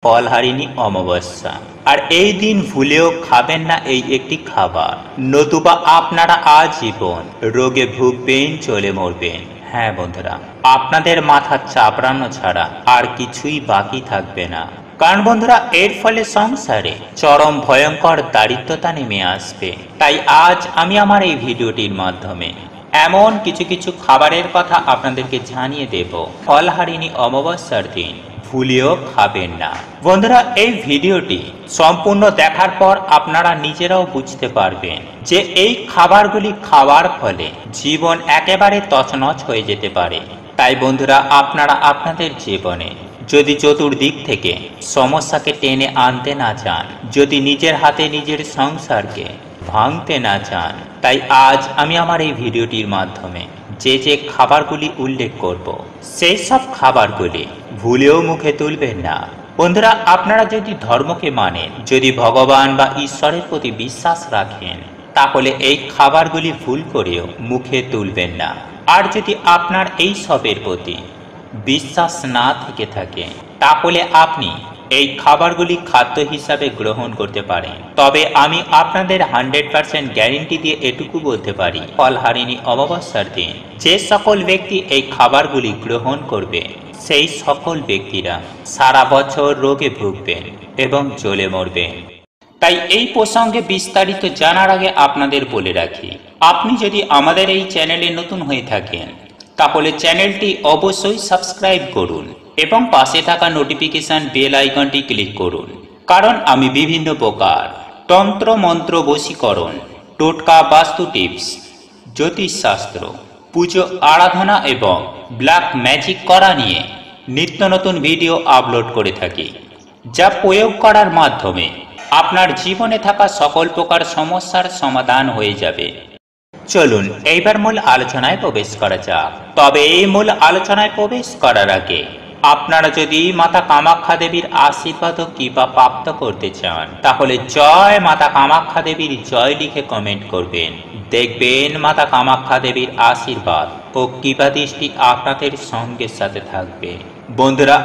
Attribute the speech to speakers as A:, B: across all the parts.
A: ফলহারিণী অমাবস্যা। আর এই দিন ভুলেও খাবেন না এই একটি খাবার, নতুবা আপনারা আজীবন রোগে ভুগবেন, চলে মরবেন। হ্যাঁ বন্ধুরা, আপনাদের মাথা চাপড়ানো ছাড়া আর কিছুই বাকি থাকবে না। কারণ বন্ধুরা, এর ফলে সংসারে চরম ভয়ঙ্কর দারিদ্রতা নেমে আসবে। তাই আজ আমি আমার এই ভিডিওটির মাধ্যমে এমন কিছু কিছু খাবারের কথা আপনাদেরকে জানিয়ে দেব, ফলহারিণী অমাবস্যার দিন ভুলেও খাবেন না। বন্ধুরা, এই ভিডিওটি সম্পূর্ণ দেখার পর আপনারা নিজেরাও বুঝতে পারবেন যে এই খাবারগুলি খাওয়ার ফলে জীবন একেবারে তছনছ হয়ে যেতে পারে। তাই বন্ধুরা, আপনারা আপনাদের জীবনে যদি চতুর্দিক থেকে সমস্যাকে টেনে আনতে না চান, যদি নিজের হাতে নিজের সংসারকে ভাঙতে না চান, তাই আজ আমি আমার এই ভিডিওটির মাধ্যমে যে যে খাবারগুলি উল্লেখ করব, সেই সব খাবারগুলি ভুলেও মুখে তুলবেন না। বন্ধুরা, আপনারা যদি ধর্মকে মানেন, যদি ভগবান বা ঈশ্বরের প্রতি বিশ্বাস রাখেন, তাহলে এই খাবারগুলি ভুল করেও মুখে তুলবেন না। আর যদি আপনার এই সবের প্রতি বিশ্বাস না থেকে থাকে, তাহলে আপনি এই খাবারগুলি খাদ্য হিসাবে গ্রহণ করতে পারেন। তবে আমি আপনাদের 100% গ্যারেন্টি দিয়ে এটুকু বলতে পারি, ফলহারিণী অমাবস্যার দিন যে সকল ব্যক্তি এই খাবারগুলি গ্রহণ করবে, সেই সকল ব্যক্তিরা সারা বছর রোগে ভুগবেন এবং জ্বলে মরবেন। তাই এই প্রসঙ্গে বিস্তারিত জানার আগে আপনাদের বলে রাখি, আপনি যদি আমাদের এই চ্যানেলে নতুন হয়ে থাকেন, তাহলে চ্যানেলটি অবশ্যই সাবস্ক্রাইব করুন এবং পাশে থাকা নোটিফিকেশন বেল আইকনটি ক্লিক করুন। কারণ আমি বিভিন্ন প্রকার তন্ত্র মন্ত্র, বশীকরণ, টোটকা, বাস্তু টিপস, জ্যোতিষশাস্ত্র, পুজো আরাধনা এবং ব্ল্যাক ম্যাজিক করা নিয়ে নিত্য নতুন ভিডিও আপলোড করে থাকি, যা প্রয়োগ করার মাধ্যমে আপনার জীবনে থাকা সকল প্রকার সমস্যার সমাধান হয়ে যাবে। চলুন এইবার মূল আলোচনায় প্রবেশ করা যাক। তবে এই মূল আলোচনায় প্রবেশ করার আগে আপনারা যদি মাতা কামাখ্যা দেবীর আশীর্বাদ ও কৃপা প্রাপ্ত করতে চান, তাহলে জয় মাতা কামাখ্যা দেবীর জয় লিখে কমেন্ট করবেন। দেখবেন মাতা কামাখ্যা দেবীর আশীর্বাদ ও কৃপা দৃষ্টি আপনাদের সঙ্গের সাথে থাকবে। বন্ধুরা,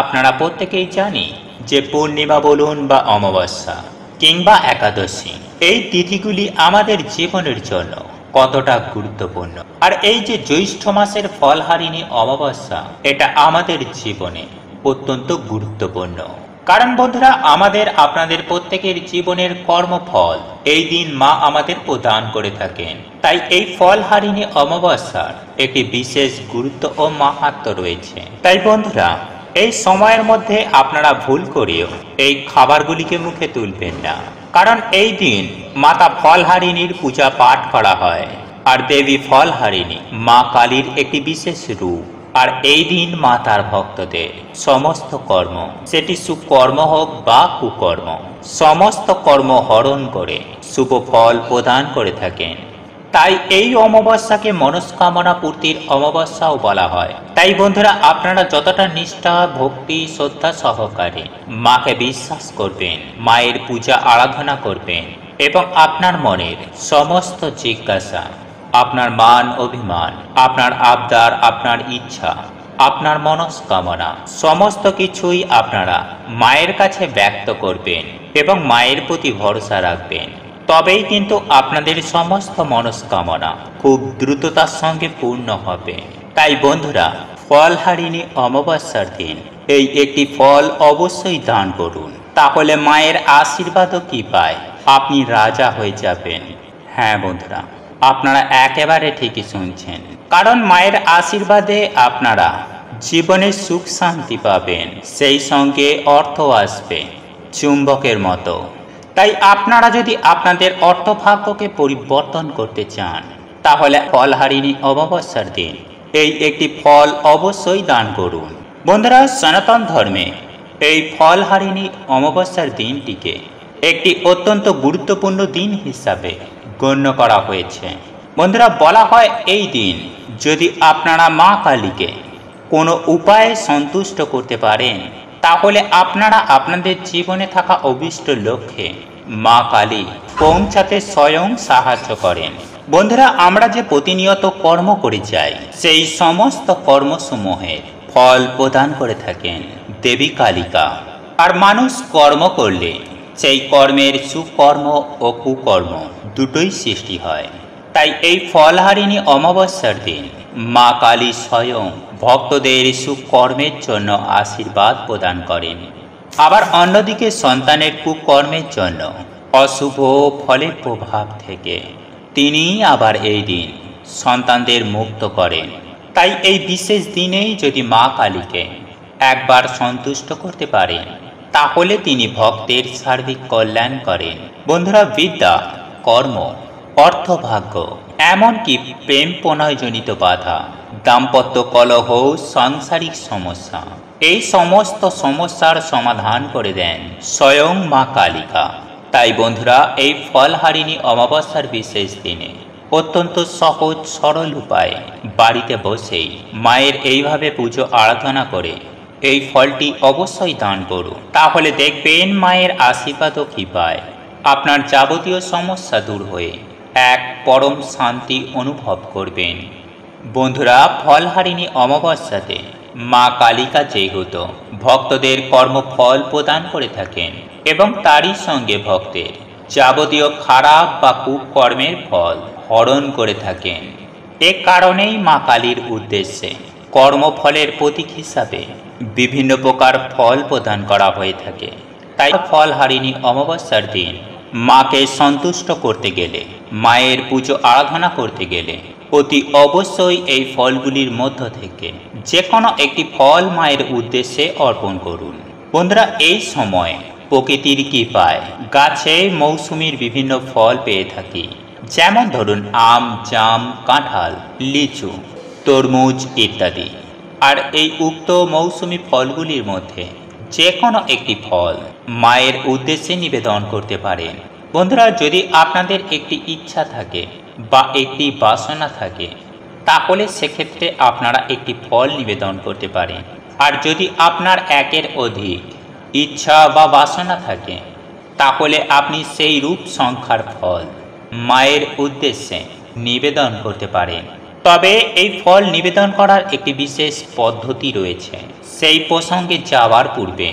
A: আপনারা প্রত্যেকেই জানি যে পূর্ণিমা বলুন বা অমাবস্যা কিংবা একাদশী, এই তিথিগুলি আমাদের জীবনের জন্য কতটা গুরুত্বপূর্ণ। আর এই যে জ্যৈষ্ঠ মাসের ফলহারিণী অমাবস্যা, এটা আমাদের জীবনে অত্যন্ত গুরুত্বপূর্ণ। কারণ বন্ধুরা, আপনাদের প্রত্যেকের জীবনের কর্মফল এই দিন মা আমাদের প্রদান করে থাকেন। তাই এই ফলহারিণী অমাবস্যার একটি বিশেষ গুরুত্ব ও মাহাত্ম্য রয়েছে। তাই বন্ধুরা, এই সময়ের মধ্যে আপনারা ভুল করেও এই খাবারগুলিকে মুখে তুলবেন না। কারণ এই দিন মাতা ফলহারিণীর পূজা পাঠ করা হয়। আর দেবী ফলহারিণী মা কালীর একটি বিশেষ রূপ। আর এই দিন মা তার ভক্তদের সমস্ত কর্ম, সেটি সুকর্ম হোক বা কুকর্ম, সমস্ত কর্ম হরণ করে শুভ ফল প্রদান করে থাকেন। তাই এই অমাবস্যাকে মনস্কামনা পূর্তির অমাবস্যাও বলা হয়। তাই বন্ধুরা, আপনারা যতটা নিষ্ঠা, ভক্তি, শ্রদ্ধা সহকারে মাকে বিশ্বাস করবেন, মায়ের পূজা আরাধনা করবেন এবং আপনার মনের সমস্ত জিজ্ঞাসা, আপনার মান অভিমান, আপনার আবদার, আপনার ইচ্ছা, আপনার মনস্কামনা, সমস্ত কিছুই আপনারা মায়ের কাছে ব্যক্ত করবেন এবং মায়ের প্রতি ভরসা রাখবেন। তবেই কিন্তু আপনাদের সমস্ত মনস্কামনা খুব দ্রুততার সঙ্গে পূর্ণ হবে। তাই বন্ধুরা, ফলহারিণী অমাবস্যার দিন এই একটি ফল অবশ্যই দান করুন। তাহলে মায়ের আশীর্বাদ ও কৃপায় আপনি রাজা হয়ে যাবেন। হ্যাঁ বন্ধুরা, আপনারা একেবারে ঠিকই শুনছেন। কারণ মায়ের আশীর্বাদে আপনারা জীবনে সুখ শান্তি পাবেন, সেই সঙ্গে অর্থ আসবে চুম্বকের মতো। তাই আপনারা যদি আপনাদের অর্থভাগ্যকে পরিবর্তন করতে চান, তাহলে ফলহারিণী অমাবস্যার দিন এই একটি ফল অবশ্যই দান করুন। বন্ধুরা, সনাতন ধর্মে এই ফলহারিণী অমাবস্যার দিনটিকে একটি অত্যন্ত গুরুত্বপূর্ণ দিন হিসাবে গণ্য করা হয়েছে। বন্ধুরা, বলা হয় এই দিন যদি আপনারা মা কালীকে কোনো উপায়ে সন্তুষ্ট করতে পারেন, তাহলে আপনারা আপনাদের জীবনে থাকা অভীষ্ট লক্ষ্যে মা কালী পৌঁছাতে স্বয়ং সাহায্য করেন। বন্ধুরা, আমরা যে প্রতিনিয়ত কর্ম করে যাই, সেই সমস্ত কর্মসমূহের ফল প্রদান করে থাকেন দেবী কালিকা। আর মানুষ কর্ম করলে সেই কর্মের সুকর্ম ও কুকর্ম দুটোই সৃষ্টি হয়। তাই এই ফলহারিণী অমাবস্যার দিন মা কালী স্বয়ং ভক্তদের সুকর্মের জন্য আশীর্বাদ প্রদান করেন। আবার অন্যদিকে সন্তানের কুকর্মের জন্য অশুভ ফলের প্রভাব থেকে তিনি আবার এই দিন সন্তানদের মুক্ত করেন। তাই এই বিশেষ দিনেই যদি মা কালীকে একবার সন্তুষ্ট করতে পারেন তাহলে তিনি ভক্তের সার্বিক কল্যাণ করেন। বন্ধুরা, বিদ্যা, কর্ম, অর্থভাগ্য, এমনকি প্রেম প্রণয়জনিত বাধা, দাম্পত্য কলহ, সাংসারিক সমস্যা, এই সমস্ত সমস্যার সমাধান করে দেন স্বয়ং মা কালিকা। তাই বন্ধুরা, এই ফলহারিণী অমাবস্যার বিশেষ দিনে অত্যন্ত সহজ সরল উপায়ে বাড়িতে বসেই মায়ের এইভাবে পুজো আরাধনা করে এই ফলটি অবশ্যই দান করুন। তাহলে দেখবেন মায়ের আশীর্বাদ ও কৃপায় আপনার যাবতীয় সমস্যা দূর হয়ে এক পরম শান্তি অনুভব করবেন। বন্ধুরা, ফলহারিণী অমাবস্যাতে মা কালিকা যেহেতু ভক্তদের কর্মফল প্রদান করে থাকেন এবং তারই সঙ্গে ভক্তের যাবতীয় খারাপ বা কুকর্মের ফল হরণ করে থাকেন, এ কারণেই মা কালীর উদ্দেশ্যে কর্মফলের প্রতীক হিসাবে বিভিন্ন প্রকার ফল প্রদান করা হয়ে থাকে। তাই ফলহারিণী অমাবস্যার দিন মাকে সন্তুষ্ট করতে গেলে, মায়ের পুজো আরাধনা করতে গেলে অতি অবশ্যই এই ফলগুলির মধ্য থেকে যে কোনো একটি ফল মায়ের উদ্দেশ্যে অর্পণ করুন। বন্ধুরা, এই সময় প্রকৃতির কৃপায় গাছে মৌসুমীর বিভিন্ন ফল পেয়ে থাকি, যেমন ধরুন আম, জাম, কাঁঠাল, লিচু, তরমুজ ইত্যাদি। আর এই উক্ত মৌসুমী ফলগুলির মধ্যে যে কোনো একটি ফল মায়ের উদ্দেশ্যে নিবেদন করতে পারেন। বন্ধুরা, যদি আপনাদের একটি ইচ্ছা থাকে বা একটি বাসনা থাকে তাহলে সেক্ষেত্রে আপনারা একটি ফল নিবেদন করতে পারেন। আর যদি আপনার একের অধিক ইচ্ছা বা বাসনা থাকে তাহলে আপনি সেই রূপ সংখ্যার ফল মায়ের উদ্দেশ্যে নিবেদন করতে পারেন। তবে এই ফল নিবেদন করার একটি বিশেষ পদ্ধতি রয়েছে। সেই প্রসঙ্গে যাওয়ার পূর্বে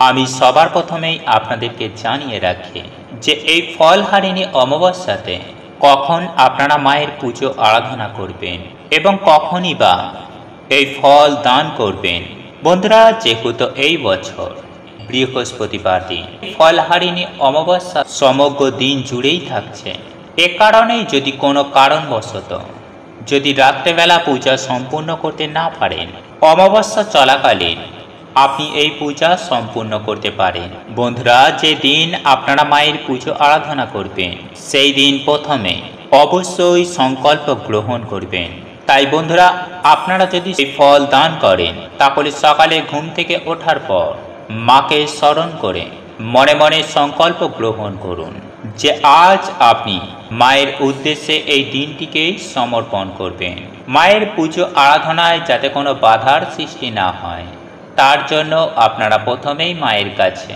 A: আমি সবার প্রথমেই আপনাদেরকে জানিয়ে রাখি যে এই ফলহারিণী অমাবস্যাতে কখন আপনারা মায়ের পুজো আরাধনা করবেন এবং কখনই বা এই ফল দান করবেন। বন্ধুরা, যেহেতু এই বছর বৃহস্পতিবার দিন ফলহারিণী অমাবস্যা সমগ্র দিন জুড়েই থাকছে, এ কারণেই যদি কোনো কারণবশত যদি রাত্রেবেলা পূজা সম্পূর্ণ করতে না পারেন, অমাবস্যা চলাকালীন আপনি এই পূজা সম্পূর্ণ করতে পারেন। বন্ধুরা, যে দিন আপনারা মায়ের পুজো আরাধনা করবেন সেই দিন প্রথমে অবশ্যই সংকল্প গ্রহণ করবেন। তাই বন্ধুরা, আপনারা যদি এই ফল দান করেন তাহলে সকালে ঘুম থেকে ওঠার পর মাকে স্মরণ করে মনে মনে সংকল্প গ্রহণ করুন যে আজ আপনি মায়ের উদ্দেশ্যে এই দিনটিকে সমর্পণ করবেন। মায়ের পুজো আরাধনায় যাতে কোনো বাধার সৃষ্টি না হয় তার জন্য আপনারা প্রথমেই মায়ের কাছে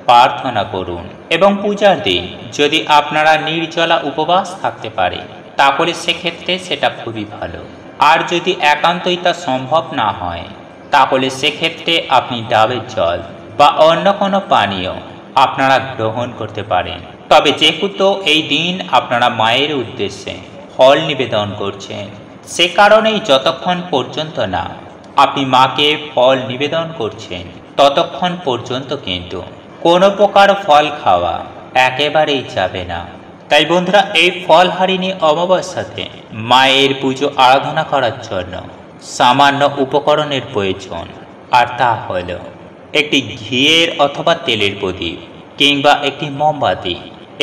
A: প্রার্থনা করুন। এবং পূজার দিন যদি আপনারা নির্জলা উপবাস থাকতে পারে তাহলে সেক্ষেত্রে সেটা খুবই ভালো। আর যদি একান্তই তা সম্ভব না হয় তাহলে সেক্ষেত্রে আপনি ডাবের জল বা অন্য কোনো পানীয় আপনারা গ্রহণ করতে পারেন। তবে যেহেতু এই দিন আপনারা মায়ের উদ্দেশ্যে ফল নিবেদন করছেন, সে কারণেই যতক্ষণ পর্যন্ত না আপনি মাকে ফল নিবেদন করছেন ততক্ষণ পর্যন্ত কিন্তু কোনো প্রকার ফল খাওয়া একেবারেই যাবে না। তাই বন্ধুরা, এই ফলহারিণী অমাবস্যাতে মায়ের পুজো আরাধনা করার জন্য সামান্য উপকরণের প্রয়োজন, আর তা হল একটি ঘিয়ের অথবা তেলের প্রদীপ কিংবা একটি মোমবাতি,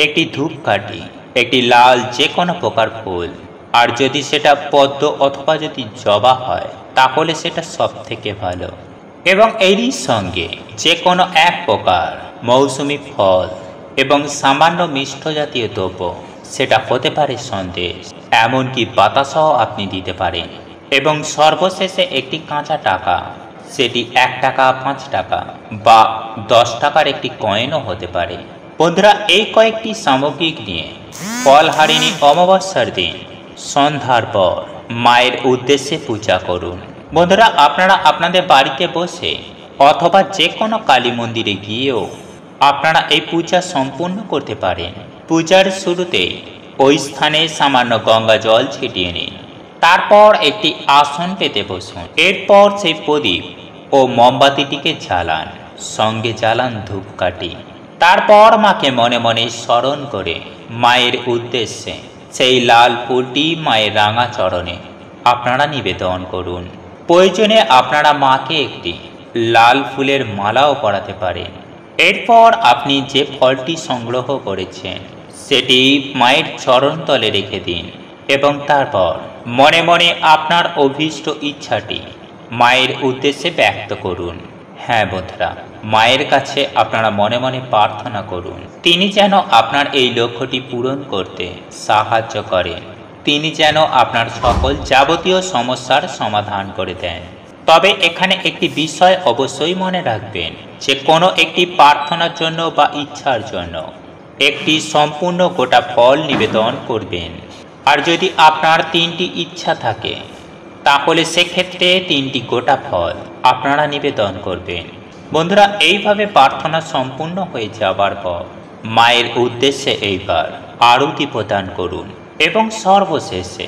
A: একটি ধূপকাঠি, একটি লাল যে কোনো প্রকার ফুল, আর যদি সেটা পদ্ম অথবা যদি জবা হয় তাহলে সেটা সব থেকে ভালো। এবং এরই সঙ্গে যে কোনো এক প্রকার মৌসুমি ফল এবং সামান্য মিষ্ট জাতীয় দ্রব্য, সেটা হতে পারে সন্দেশ, এমনকি বাতাসাও আপনি দিতে পারেন। এবং সর্বশেষে একটি কাঁচা টাকা, সেটি 1 টাকা, 5 টাকা বা 10 টাকার একটি কয়েনও হতে পারে। বন্ধুরা, এই কয়েকটি সামগ্রী নিয়ে ফলহারিণী অমাবস্যার দিন সন্ধ্যার পর মায়ের উদ্দেশ্যে পূজা করুন। বন্ধুরা, আপনারা আপনাদের বাড়িতে বসে অথবা যে কোনো কালী মন্দিরে গিয়েও আপনারা এই পূজা সম্পূর্ণ করতে পারেন। পূজার শুরুতেই ওই স্থানে সামান্য গঙ্গা জল ছিটিয়ে নিন। তারপর একটি আসন পেতে বসুন। এরপর সেই প্রদীপ ও মোমবাতিটিকে জ্বালান, সঙ্গে জ্বালান ধূপকাঠি। তারপর মাকে মনে মনে স্মরণ করে মায়ের উদ্দেশ্যে সেই লাল ফুলটি মায়ের রাঙা চরণে আপনারা নিবেদন করুন। প্রয়োজনে আপনারা মাকে একটি লাল ফুলের মালাও পরাতে পারেন। এরপর আপনি যে ফলটি সংগ্রহ করেছেন সেটি মায়ের চরণতলে রেখে দিন এবং তারপর মনে মনে আপনার অভীষ্ট ইচ্ছাটি মায়ের উদ্দেশ্যে ব্যক্ত করুন। হ্যাঁ বন্ধুরা, মায়ের কাছে আপনারা মনে মনে প্রার্থনা করুন তিনি যেন আপনার এই লক্ষ্যটি পূরণ করতে সাহায্য করেন। তিনি যেন আপনার সকল যাবতীয় সমস্যার সমাধান করে দেন। তবে এখানে একটি বিষয় অবশ্যই মনে রাখবেন যে কোনো একটি প্রার্থনার জন্য বা ইচ্ছার জন্য একটি সম্পূর্ণ গোটা ফল নিবেদন করবেন। আর যদি আপনার 3টি ইচ্ছা থাকে তাহলে সেক্ষেত্রে 3টি গোটা ফল আপনারা নিবেদন করবেন। বন্ধুরা, এইভাবে প্রার্থনা সম্পূর্ণ হয়ে যাবার পর মায়ের উদ্দেশ্যে এইবার আরতি প্রদান করুন এবং সর্বশেষে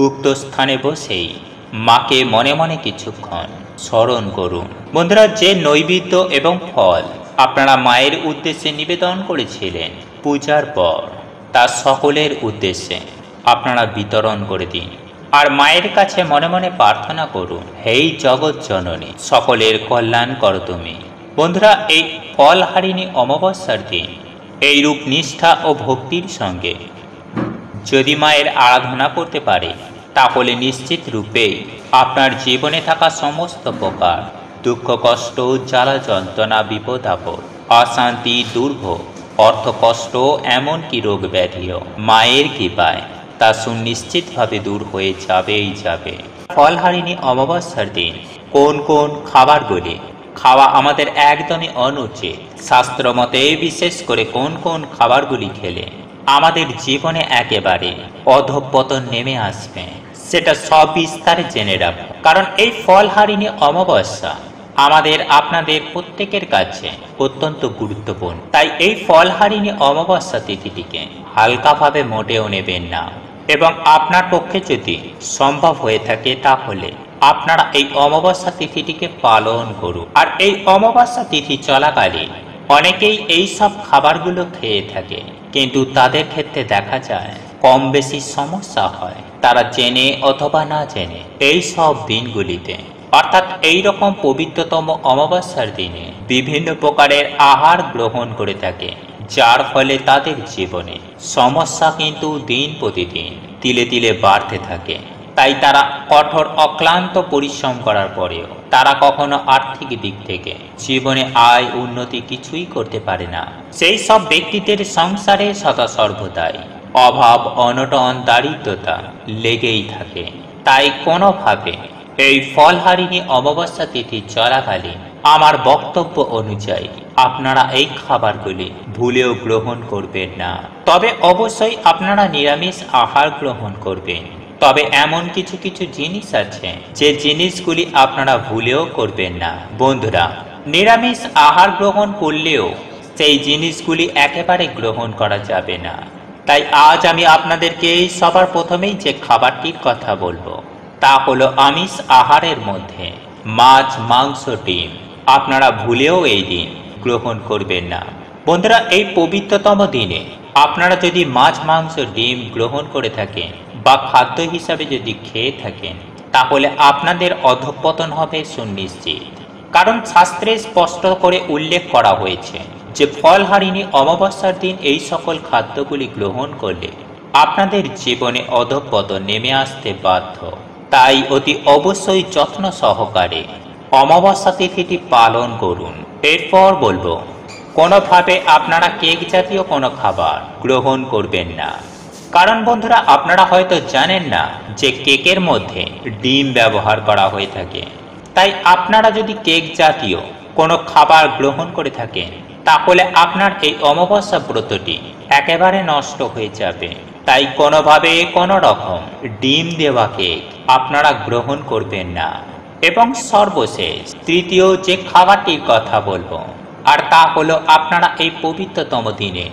A: উক্ত স্থানে বসেই মাকে মনে মনে কিছুক্ষণ স্মরণ করুন। বন্ধুরা, যে নৈবেদ্য এবং ফল আপনারা মায়ের উদ্দেশ্যে নিবেদন করেছিলেন পূজার পর তা সকলের উদ্দেশ্যে আপনারা বিতরণ করে দিন। আর মায়ের কাছে মনে মনে প্রার্থনা করুন, হেই জগৎ জননী, সকলের কল্যাণ করো তুমি। বন্ধুরা, এই ফলহারিণী অমাবস্যার দিন এইরূপ নিষ্ঠা ও ভক্তির সঙ্গে যদি মায়ের আরাধনা করতে পারে তাহলে নিশ্চিত রূপেই আপনার জীবনে থাকা সমস্ত প্রকার দুঃখ, কষ্ট, জ্বালা যন্ত্রণা, বিপদ আপদ, অশান্তি, দুর্ভোগ, অর্থকষ্ট, এমনকি রোগ ব্যাধিও মায়ের কৃপায় তা সুনিশ্চিতভাবে দূর হয়ে যাবে। ফলহারিণী অমাবস্যার দিন কোন কোন খাবারগুলি খাওয়া আমাদের একদমই অনুচিত, শাস্ত্রমতে বিশেষ করে কোন কোন খাবারগুলি খেলে আমাদের জীবনে একেবারে অধঃপতন নেমে আসবে, সেটা সব বিস্তারে জেনে রাখো। কারণ এই ফলহারিণী অমাবস্যা আমাদের আপনাদের প্রত্যেকের কাছে অত্যন্ত গুরুত্বপূর্ণ। তাই এই ফলহারিণী অমাবস্যা তিথিটিকে হালকাভাবে মোটেও নেবেন না এবং আপনার পক্ষে যদি সম্ভব হয়ে থাকে তাহলে আপনারা এই অমাবস্যা তিথিটিকে পালন করুন। আর এই অমাবস্যা তিথি চলাকালীন অনেকেই এই সব খাবারগুলো খেয়ে থাকে, কিন্তু তাদের ক্ষেত্রে দেখা যায় কম বেশি সমস্যা হয় তারা জেনে অথবা না জেনে এই সব দিনগুলিতে, অর্থাৎ এই রকম পবিত্রতম অমাবস্যার দিনে বিভিন্ন প্রকারের আহার গ্রহণ করে থাকে, যার ফলে তাদের জীবনে সমস্যা কিন্তু দিন প্রতিদিন তিলে তিলে বাড়তে থাকে। তাই তারা কঠোর অক্লান্ত পরিশ্রম করার পরেও তারা কখনো আর্থিক দিক থেকে জীবনে আয় উন্নতি কিছুই করতে পারে না। সেই সব ব্যক্তিদের সংসারে সদা সর্বদাই অভাব, অনটন, দারিদ্রতা লেগেই থাকে। তাই কোনোভাবে এই ফলহারিণী অমাবস্যা তিথি চলাকালীন আমার বক্তব্য অনুযায়ী আপনারা এই খাবারগুলি ভুলেও গ্রহণ করবেন না। তবে অবশ্যই আপনারা নিরামিষ আহার গ্রহণ করবেন। তবে এমন কিছু কিছু জিনিস আছে যে জিনিসগুলি আপনারা ভুলেও করবেন না। বন্ধুরা, নিরামিষ আহার গ্রহণ করলেও সেই জিনিসগুলি একেবারে গ্রহণ করা যাবে না। তাই আজ আমি আপনাদেরকে সবার প্রথমেই যে খাবারটির কথা বলবো তা হলো আমিষ আহারের মধ্যে মাছ, মাংস, ডিম আপনারা ভুলেও এই দিন গ্রহণ করবেন না। বন্ধুরা, এই পবিত্রতম দিনে আপনারা যদি মাছ, মাংস, ডিম গ্রহণ করে থাকেন বা খাদ্য হিসাবে যদি খেয়ে থাকেন তাহলে আপনাদের অধঃপতন হবে সুনিশ্চিত। কারণ শাস্ত্রে স্পষ্ট করে উল্লেখ করা হয়েছে যে ফলহারিণী অমাবস্যার দিন এই সকল খাদ্যগুলি গ্রহণ করলে আপনাদের জীবনে অধঃপতন নেমে আসতে বাধ্য। তাই অতি অবশ্যই যত্ন সহকারে অমাবস্যা তিথিটি পালন করুন। এরপর বলবো, কোনোভাবে আপনারা কেক জাতীয় কোনো খাবার গ্রহণ করবেন না। কারণ বন্ধুরা, আপনারা হয়তো জানেন না যে কেকের মধ্যে ডিম ব্যবহার করা হয়ে থাকে। তাই আপনারা যদি কেক জাতীয় কোনো খাবার গ্রহণ করে থাকেন তাহলে আপনার এই অমাবস্যা ব্রতটি একেবারে নষ্ট হয়ে যাবে। তাই কোনোভাবে কোনো রকম ডিম দেওয়া কেক আপনারা গ্রহণ করবেন না। এবং সর্বশেষ তৃতীয় যে খাবারটির কথা বলবো, আর তা হলো আপনারা এই পবিত্রতম দিনে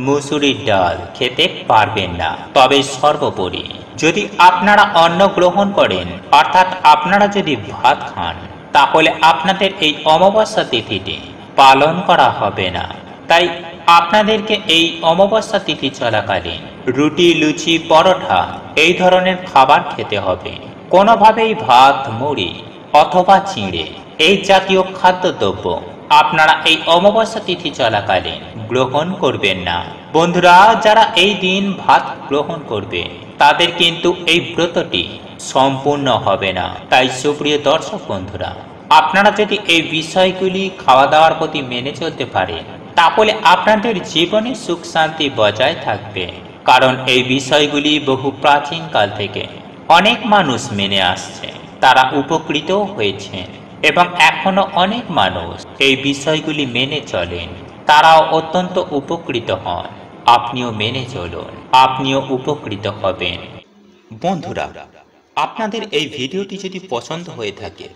A: মুসুরির ডাল খেতে পারবেন না। তবে সর্বোপরি যদি আপনারা অন্ন গ্রহণ করেন, অর্থাৎ আপনারা যদি ভাত খান, তাহলে আপনাদের এই অমাবস্যা তিথিটি পালন করা হবে না। তাই আপনাদেরকে এই অমাবস্যা তিথি চলাকালীন রুটি, লুচি, পরোটা এই ধরনের খাবার খেতে হবে। কোনোভাবেই ভাত, মুড়ি অথবা চিঁড়ে এই জাতীয় খাদ্যদ্রব্য আপনারা এই অমাবস্যা তিথি চলাকালীন গ্রহণ করবেন না। বন্ধুরা, যারা এই দিন ভাত গ্রহণ করবে তাদের কিন্তু এই ব্রতটি সম্পূর্ণ হবে না। তাই সুপ্রিয় দর্শক বন্ধুরা, আপনারা যদি এই বিষয়গুলি খাওয়া দাওয়ার প্রতি মেনে চলতে পারেন, তাহলে আপনাদের জীবনে সুখ শান্তি বজায় থাকবে। কারণ এই বিষয়গুলি বহু প্রাচীন কাল থেকে অনেক মানুষ মেনে আসছে, তারা উপকৃত হয়েছে এবং এখনো অনেক মানুষ এই বিষয়গুলি মেনে চলেন, তারাও অত্যন্ত উপকৃত হন। আপনিও মেনে চলুন, আপনিও উপকৃত হবেন। বন্ধুরা, আপনাদের এই ভিডিওটি যদি পছন্দ হয়ে থাকে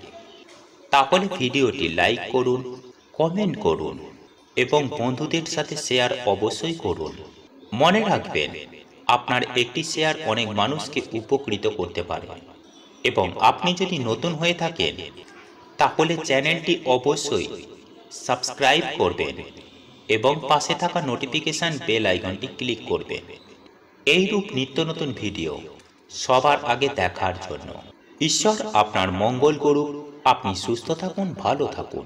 A: তাহলে ভিডিওটি লাইক করুন, কমেন্ট করুন এবং বন্ধুদের সাথে শেয়ার অবশ্যই করুন। মনে রাখবেন, আপনার একটি শেয়ার অনেক মানুষকে উপকৃত করতে পারে। এবং আপনি যদি নতুন হয়ে থাকেন তাহলে চ্যানেলটি অবশ্যই সাবস্ক্রাইব করবেন এবং পাশে থাকা নোটিফিকেশন বেল আইকনটি ক্লিক করবেন এইরূপ নিত্য নতুন ভিডিও সবার আগে দেখার জন্য। ঈশ্বর আপনার মঙ্গল করুক। আপনি সুস্থ থাকুন, ভালো থাকুন।